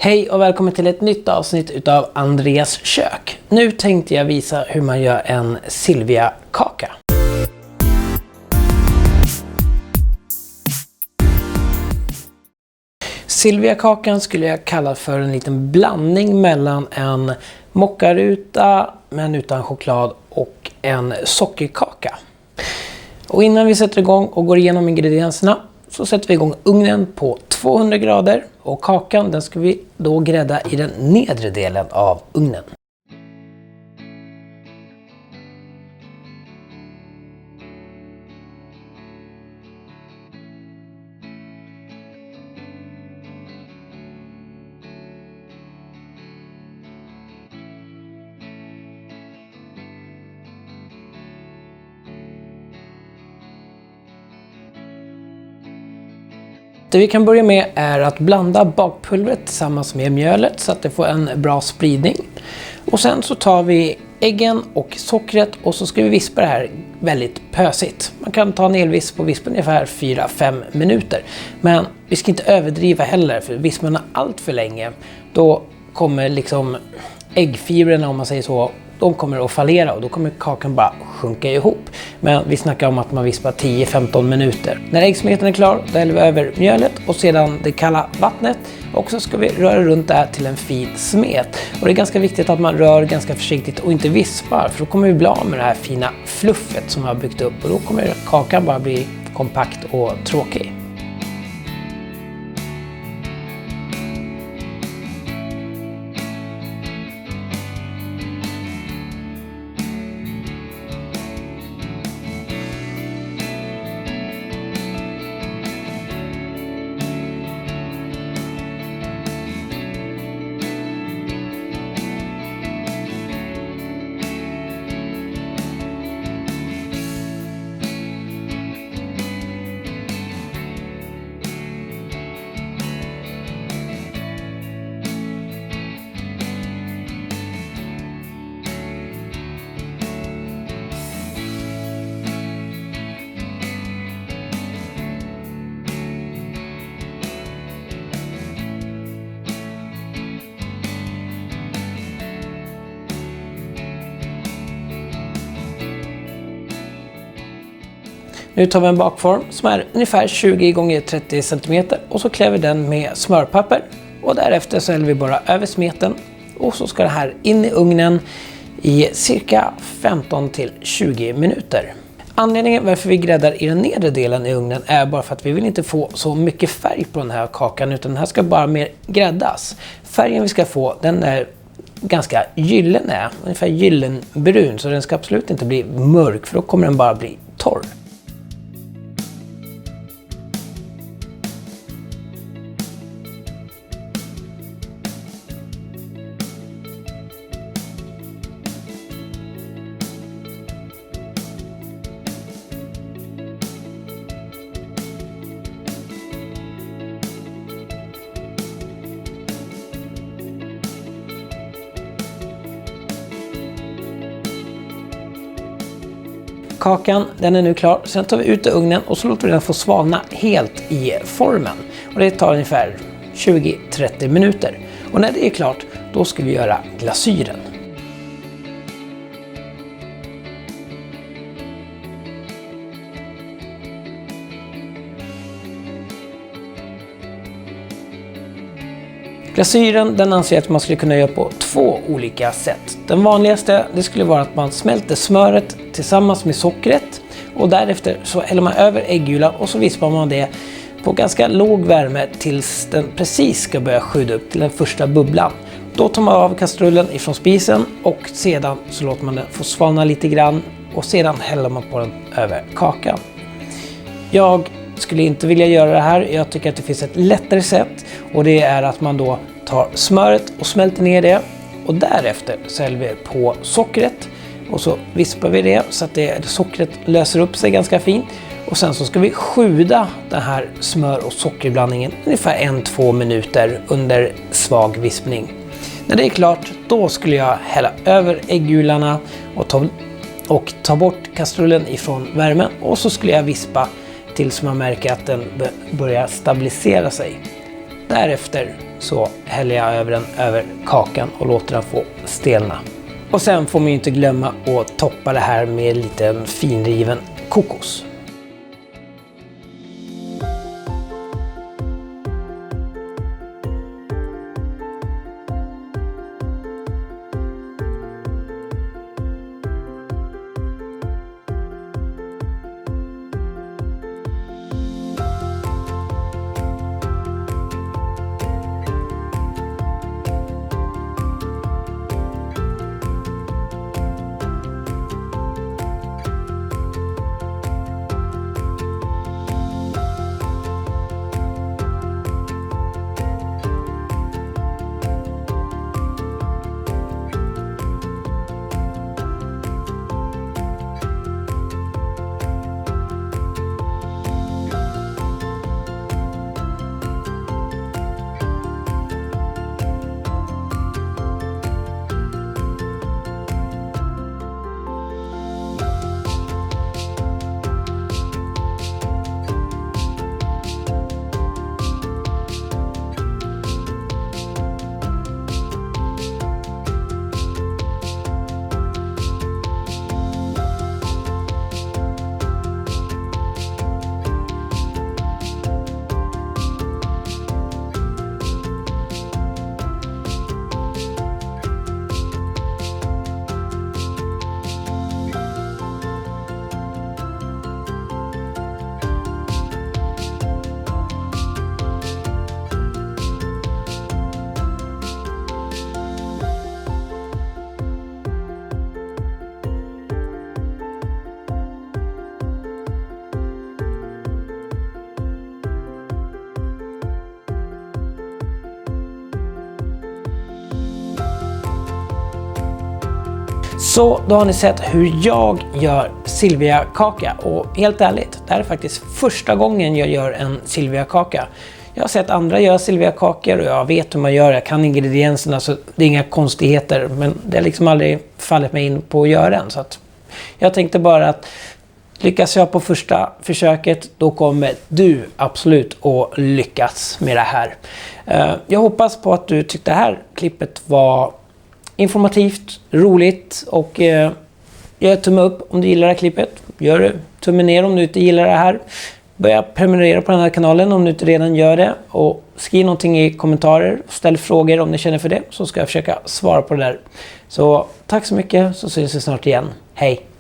Hej och välkommen till ett nytt avsnitt utav Andreas kök. Nu tänkte jag visa hur man gör en Silvia-kaka. Silvia-kakan skulle jag kalla för en liten blandning mellan en mockaruta men utan choklad och en sockerkaka. Och innan vi sätter igång och går igenom ingredienserna så sätter vi igång ugnen på 200 grader och kakan den ska vi då grädda i den nedre delen av ugnen. Det vi kan börja med är att blanda bakpulvret tillsammans med mjölet så att det får en bra spridning. Och sen så tar vi äggen och sockret och så ska vi vispa det här väldigt pösigt. Man kan ta en elvisp på vispen ungefär 4-5 minuter. Men vi ska inte överdriva heller, för vispar man allt för länge då kommer liksom äggfibrerna, om man säger så, de kommer att fallera och då kommer kakan bara sjunka ihop. Men vi snackar om att man vispar 10-15 minuter. När äggsmeten är klar, då häller vi över mjölet och sedan det kalla vattnet. Och så ska vi röra runt det här till en fin smet. Och det är ganska viktigt att man rör ganska försiktigt och inte vispar, för då kommer vi bli av med det här fina fluffet som vi har byggt upp. Och då kommer kakan bara bli kompakt och tråkig. Nu tar vi en bakform som är ungefär 20 x 30 cm och så klär vi den med smörpapper. Och därefter så häller vi bara över smeten och så ska det här in i ugnen i cirka 15-20 minuter. Anledningen varför vi gräddar i den nedre delen i ugnen är bara för att vi vill inte få så mycket färg på den här kakan, utan den här ska bara mer gräddas. Färgen vi ska få, den är ganska gyllene, ungefär gyllenbrun, så den ska absolut inte bli mörk, för då kommer den bara bli torr. Kakan, den är nu klar. Sen tar vi ut i ugnen och så låter vi den få svalna helt i formen. Och det tar ungefär 20-30 minuter. Och när det är klart, då ska vi göra glasyren. Glasyren, den anser jag att man skulle kunna göra på 2 olika sätt. Den vanligaste, det skulle vara att man smälter smöret tillsammans med sockret och därefter så häller man över äggulan och så vispar man det på ganska låg värme tills den precis ska börja sjuda upp till den första bubblan. Då tar man av kastrullen ifrån spisen och sedan så låter man den få svalna lite grann och sedan häller man på den över kakan. Jag skulle inte vilja göra det här. Jag tycker att det finns ett lättare sätt, och det är att man då tar smöret och smälter ner det och därefter så häller vi på sockret och så vispar vi det så att sockret löser upp sig ganska fint, och sen så ska vi sjuda den här smör- och sockerblandningen ungefär 1-2 minuter under svag vispning. När det är klart, då skulle jag hälla över äggularna och ta bort kastrullen ifrån värmen, och så skulle jag vispa tills man märker att den börjar stabilisera sig. Därefter så häller jag över den över kakan och låter den få stelna. Och sen får man ju inte glömma att toppa det här med lite finriven kokos. Så då har ni sett hur jag gör Silvia-kaka, och helt ärligt, det här är faktiskt första gången jag gör en Silvia-kaka. Jag har sett andra göra Silvia-kakor och jag vet hur man gör, jag kan ingredienserna så det är inga konstigheter, men det har liksom aldrig fallit mig in på att göra den. Så att jag tänkte bara att lyckas jag på första försöket, då kommer du absolut att lyckas med det här. Jag hoppas på att du tyckte det här klippet var informativt, roligt, och gör tumme upp om du gillar det här klippet. Gör tumme ner om du inte gillar det här. Börja prenumerera på den här kanalen om du inte redan gör det, och skriv någonting i kommentarer, ställ frågor om ni känner för det, så ska jag försöka svara på det där. Så tack så mycket, så syns vi snart igen. Hej!